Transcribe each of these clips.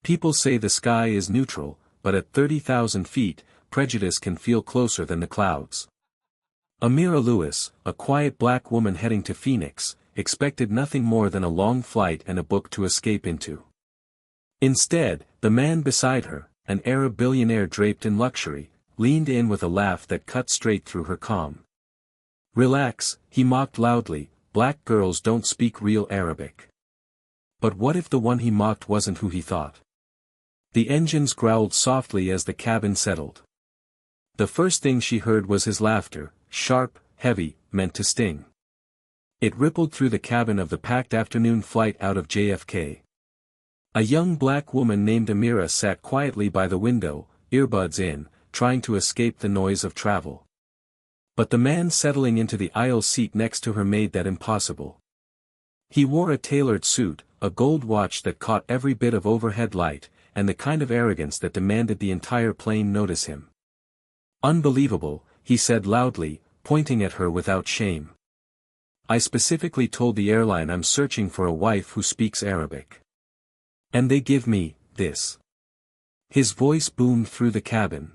People say the sky is neutral, but at 30,000 feet, prejudice can feel closer than the clouds. Amira Lewis, a quiet black woman heading to Phoenix, expected nothing more than a long flight and a book to escape into. Instead, the man beside her, an Arab billionaire draped in luxury, leaned in with a laugh that cut straight through her calm. "Relax," he mocked loudly, "black girls don't speak real Arabic." But what if the one he mocked wasn't who he thought? The engines growled softly as the cabin settled. The first thing she heard was his laughter, sharp, heavy, meant to sting. It rippled through the cabin of the packed afternoon flight out of JFK. A young black woman named Amira sat quietly by the window, earbuds in, trying to escape the noise of travel. But the man settling into the aisle seat next to her made that impossible. He wore a tailored suit, a gold watch that caught every bit of overhead light, and the kind of arrogance that demanded the entire plane notice him. "Unbelievable," he said loudly, pointing at her without shame. "I specifically told the airline I'm searching for a wife who speaks Arabic. And they give me this." His voice boomed through the cabin.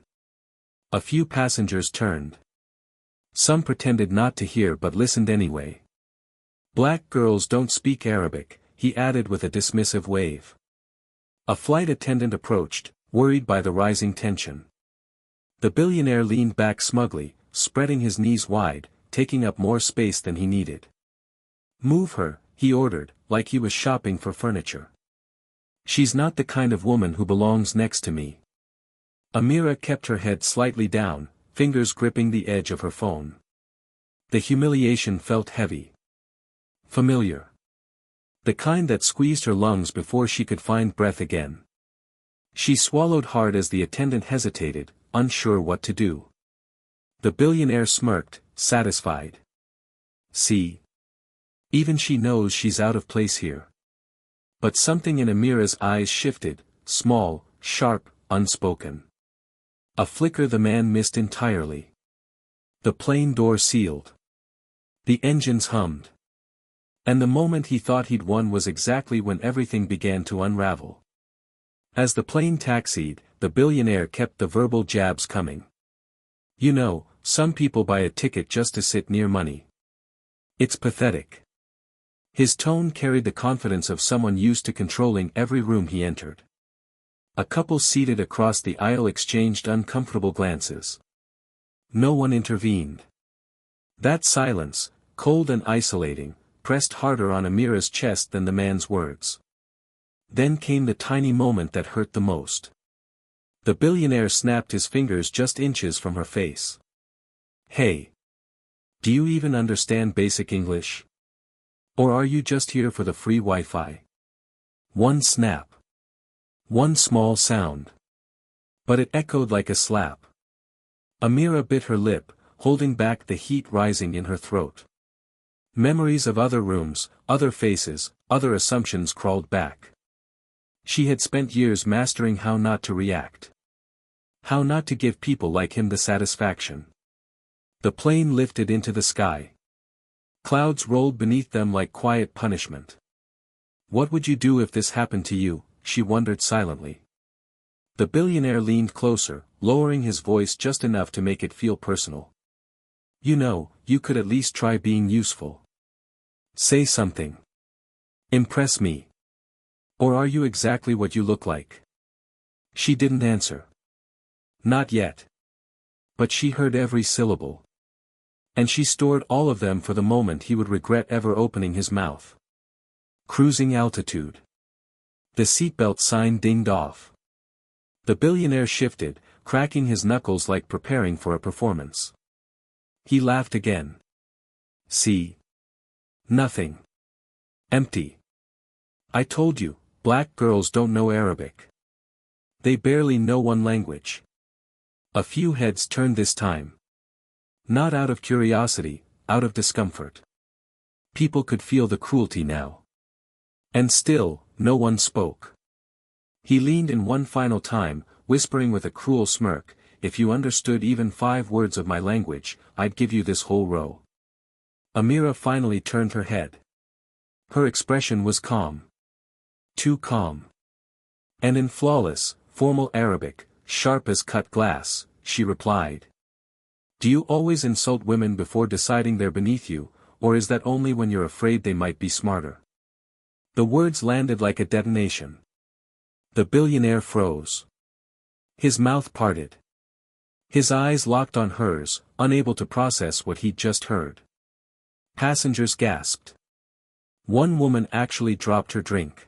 A few passengers turned. Some pretended not to hear but listened anyway. "Black girls don't speak Arabic," he added with a dismissive wave. A flight attendant approached, worried by the rising tension. The billionaire leaned back smugly, spreading his knees wide, taking up more space than he needed. "Move her," he ordered, like he was shopping for furniture. "She's not the kind of woman who belongs next to me." Amira kept her head slightly down, fingers gripping the edge of her phone. The humiliation felt heavy. Familiar. The kind that squeezed her lungs before she could find breath again. She swallowed hard as the attendant hesitated, unsure what to do. The billionaire smirked, satisfied. "See? Even she knows she's out of place here." But something in Amira's eyes shifted, small, sharp, unspoken. A flicker the man missed entirely. The plane door sealed. The engines hummed. And the moment he thought he'd won was exactly when everything began to unravel. As the plane taxied, the billionaire kept the verbal jabs coming. "You know, some people buy a ticket just to sit near money. It's pathetic." His tone carried the confidence of someone used to controlling every room he entered. A couple seated across the aisle exchanged uncomfortable glances. No one intervened. That silence, cold and isolating, pressed harder on Amira's chest than the man's words. Then came the tiny moment that hurt the most. The billionaire snapped his fingers just inches from her face. "Hey! Do you even understand basic English? Or are you just here for the free Wi-Fi?" One snap. One small sound. But it echoed like a slap. Amira bit her lip, holding back the heat rising in her throat. Memories of other rooms, other faces, other assumptions crawled back. She had spent years mastering how not to react. How not to give people like him the satisfaction. The plane lifted into the sky. Clouds rolled beneath them like quiet punishment. "What would you do if this happened to you?" she wondered silently. The billionaire leaned closer, lowering his voice just enough to make it feel personal. "You know, you could at least try being useful. Say something. Impress me. Or are you exactly what you look like?" She didn't answer. Not yet. But she heard every syllable. And she stored all of them for the moment he would regret ever opening his mouth. Cruising altitude. The seatbelt sign dinged off. The billionaire shifted, cracking his knuckles like preparing for a performance. He laughed again. "See? Nothing. Empty. I told you, black girls don't know Arabic. They barely know one language." A few heads turned this time. Not out of curiosity, out of discomfort. People could feel the cruelty now. And still, no one spoke. He leaned in one final time, whispering with a cruel smirk, "If you understood even 5 words of my language, I'd give you this whole row." Amira finally turned her head. Her expression was calm. Too calm. And in flawless, formal Arabic, sharp as cut glass, she replied. Do you always insult women before deciding they're beneath you, or is that only when you're afraid they might be smarter? The words landed like a detonation. The billionaire froze. His mouth parted. His eyes locked on hers, unable to process what he'd just heard. Passengers gasped. One woman actually dropped her drink.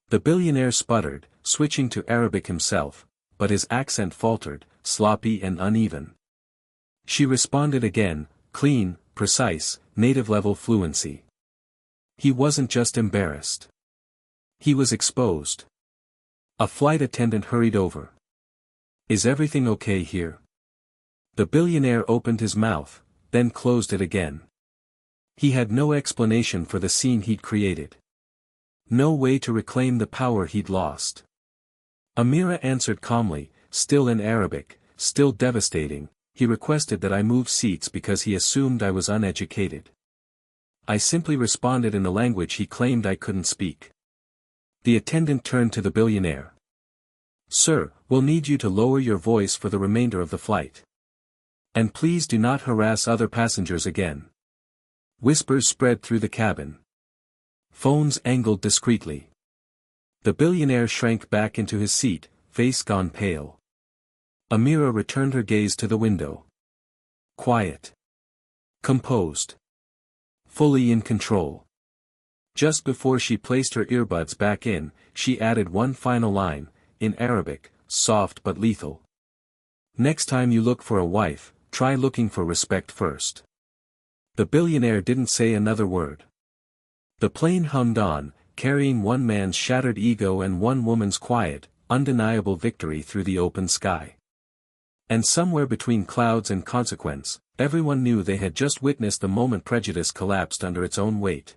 The billionaire sputtered, switching to Arabic himself, but his accent faltered, sloppy and uneven. She responded again, clean, precise, native-level fluency. He wasn't just embarrassed. He was exposed. A flight attendant hurried over. Is everything okay here? The billionaire opened his mouth, then closed it again. He had no explanation for the scene he'd created. No way to reclaim the power he'd lost. Amira answered calmly, still in Arabic, still devastating. He requested that I move seats because he assumed I was uneducated. I simply responded in a language he claimed I couldn't speak. The attendant turned to the billionaire. Sir, we'll need you to lower your voice for the remainder of the flight. And please do not harass other passengers again. Whispers spread through the cabin. Phones angled discreetly. The billionaire shrank back into his seat, face gone pale. Amira returned her gaze to the window. Quiet. Composed. Fully in control. Just before she placed her earbuds back in, she added one final line, in Arabic, soft but lethal. Next time you look for a wife, try looking for respect first. The billionaire didn't say another word. The plane hummed on, carrying one man's shattered ego and one woman's quiet, undeniable victory through the open sky. And somewhere between clouds and consequence, everyone knew they had just witnessed the moment prejudice collapsed under its own weight.